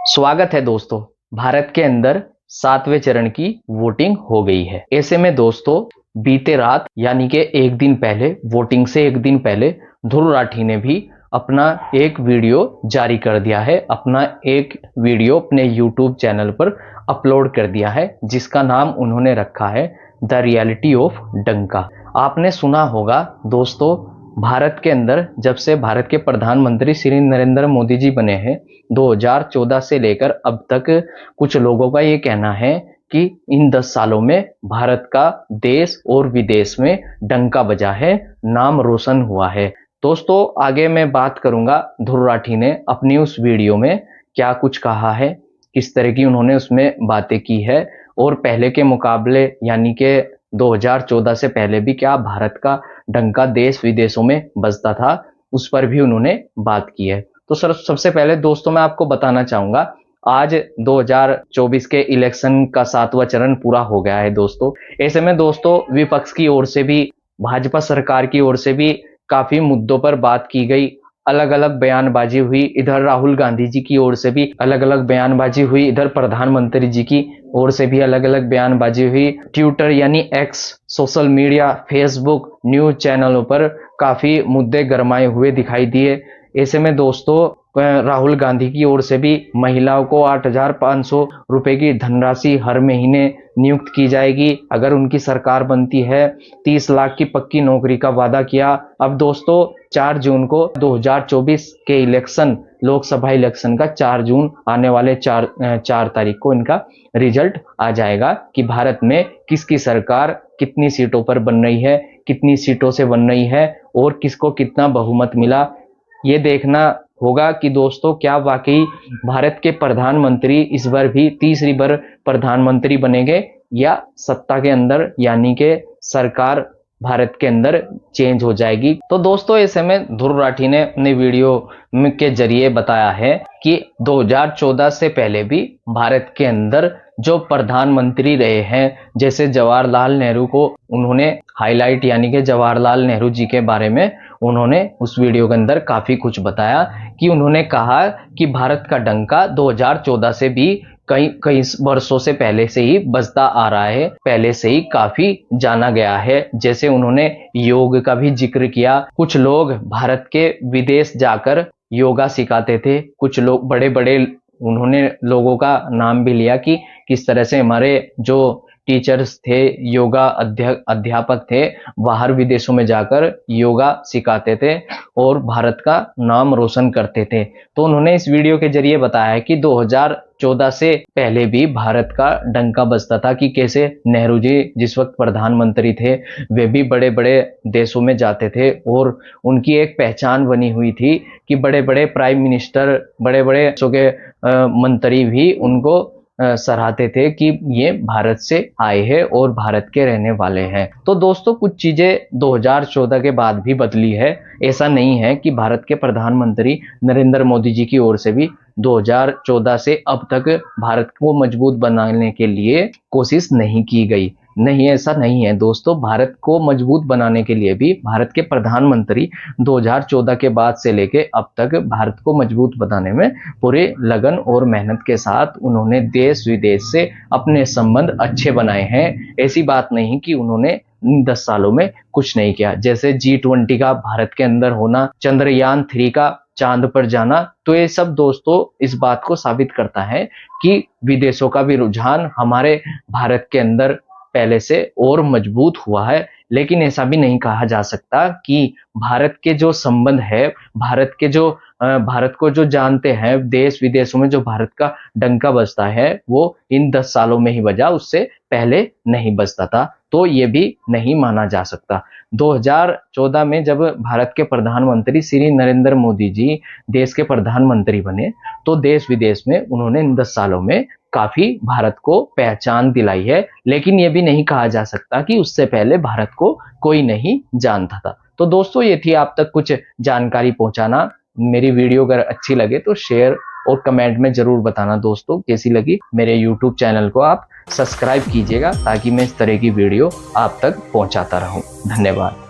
स्वागत है दोस्तों। भारत के अंदर 7वें चरण की वोटिंग हो गई है। ऐसे में दोस्तों बीते रात यानी कि एक दिन पहले, वोटिंग से एक दिन पहले ध्रुव राठी ने भी अपना एक वीडियो जारी कर दिया है। अपना एक वीडियो अपने YouTube चैनल पर अपलोड कर दिया है, जिसका नाम उन्होंने रखा है द रियलिटी ऑफ डंका। आपने सुना होगा दोस्तों, भारत के अंदर जब से भारत के प्रधानमंत्री श्री नरेंद्र मोदी जी बने हैं 2014 से लेकर अब तक, कुछ लोगों का ये कहना है कि इन 10 सालों में भारत का देश और विदेश में डंका बजा है, नाम रोशन हुआ है। दोस्तों आगे मैं बात करूंगा ध्रुव राठी ने अपनी उस वीडियो में क्या कुछ कहा है, किस तरह की उन्होंने उसमें बातें की है, और पहले के मुकाबले यानी कि 2014 से पहले भी क्या भारत का डंका देश विदेशों में बजता था, उस पर भी उन्होंने बात की है। तो सर सबसे पहले दोस्तों मैं आपको बताना चाहूंगा, आज 2024 के इलेक्शन का 7वां चरण पूरा हो गया है दोस्तों। ऐसे में दोस्तों विपक्ष की ओर से भी, भाजपा सरकार की ओर से भी काफी मुद्दों पर बात की गई, अलग अलग बयानबाजी हुई। इधर राहुल गांधी जी की ओर से भी अलग अलग बयानबाजी हुई, इधर प्रधानमंत्री जी की ओर से भी अलग अलग बयानबाजी हुई। ट्विटर यानी x, social media, Facebook, news चैनलों पर काफी मुद्दे गरमाए हुए दिखाई दिए। ऐसे में दोस्तों राहुल गांधी की ओर से भी महिलाओं को 8,500 रुपए की धनराशि हर महीने नियुक्त की जाएगी अगर उनकी सरकार बनती है। 30 लाख की पक्की नौकरी का वादा किया। अब दोस्तों 4 जून को 2024 के इलेक्शन, लोकसभा इलेक्शन का 4 जून आने वाले 4 तारीख को इनका रिजल्ट आ जाएगा कि भारत में किसकी सरकार कितनी सीटों पर बन रही है, कितनी सीटों से बन रही है और किसको कितना बहुमत मिला। ये देखना होगा कि दोस्तों क्या वाकई भारत के प्रधानमंत्री इस बार भी तीसरी बार प्रधानमंत्री बनेंगे या सत्ता के अंदर यानी कि सरकार भारत के अंदर चेंज हो जाएगी। तो दोस्तों ऐसे में ध्रुव राठी ने अपने वीडियो के जरिए बताया है कि 2014 से पहले भी भारत के अंदर जो प्रधानमंत्री रहे हैं, जैसे जवाहरलाल नेहरू को उन्होंने हाईलाइट यानी कि जवाहरलाल नेहरू जी के बारे में उन्होंने उस वीडियो के अंदर काफी कुछ बताया कि उन्होंने कहा कि भारत का डंका 2014 से भी कई वर्षों से पहले से ही बजता आ रहा है, पहले से ही काफी जाना गया है। जैसे उन्होंने योग का भी जिक्र किया, कुछ लोग भारत के विदेश जाकर योगा सिखाते थे, कुछ लोग बड़े बड़े उन्होंने लोगों का नाम भी लिया कि किस तरह से हमारे जो टीचर्स थे, योगा अध्यापक थे, बाहर विदेशों में जाकर योगा सिखाते थे और भारत का नाम रोशन करते थे। तो उन्होंने इस वीडियो के जरिए बताया कि 2014 से पहले भी भारत का डंका बजता था कि कैसे नेहरू जी जिस वक्त प्रधानमंत्री थे वे भी बड़े बड़े देशों में जाते थे और उनकी एक पहचान बनी हुई थी कि बड़े बड़े प्राइम मिनिस्टर, बड़े बड़े देशों के मंत्री भी उनको सराहते थे कि ये भारत से आए हैं और भारत के रहने वाले हैं। तो दोस्तों कुछ चीजें 2014 के बाद भी बदली है। ऐसा नहीं है कि भारत के प्रधानमंत्री नरेंद्र मोदी जी की ओर से भी 2014 से अब तक भारत को मजबूत बनाने के लिए कोशिश नहीं की गई। नहीं, ऐसा नहीं है दोस्तों। भारत को मजबूत बनाने के लिए भी भारत के प्रधानमंत्री 2014 के बाद से लेके अब तक भारत को मजबूत बनाने में पूरे लगन और मेहनत के साथ उन्होंने देश विदेश से अपने संबंध अच्छे बनाए हैं। ऐसी बात नहीं कि उन्होंने 10 सालों में कुछ नहीं किया। जैसे G20 का भारत के अंदर होना, चंद्रयान 3 का चांद पर जाना, तो ये सब दोस्तों इस बात को साबित करता है कि विदेशों का भी रुझान हमारे भारत के अंदर पहले से और मजबूत हुआ है। लेकिन ऐसा भी नहीं कहा जा सकता कि भारत के जो संबंध है, भारत को जो जानते हैं देश विदेशों में, जो भारत का डंका बजता है वो इन 10 सालों में ही बजा, उससे पहले नहीं बजता था। तो ये भी नहीं माना जा सकता। 2014 में जब भारत के प्रधानमंत्री श्री नरेंद्र मोदी जी देश के प्रधानमंत्री बने तो देश विदेश में उन्होंने इन 10 सालों में काफी भारत को पहचान दिलाई है। लेकिन ये भी नहीं कहा जा सकता कि उससे पहले भारत को कोई नहीं जानता था। तो दोस्तों ये थी आप तक कुछ जानकारी पहुंचाना। मेरी वीडियो अगर अच्छी लगे तो शेयर और कमेंट में जरूर बताना दोस्तों कैसी लगी। मेरे YouTube चैनल को आप सब्सक्राइब कीजिएगा ताकि मैं इस तरह की वीडियो आप तक पहुंचाता रहूं। धन्यवाद।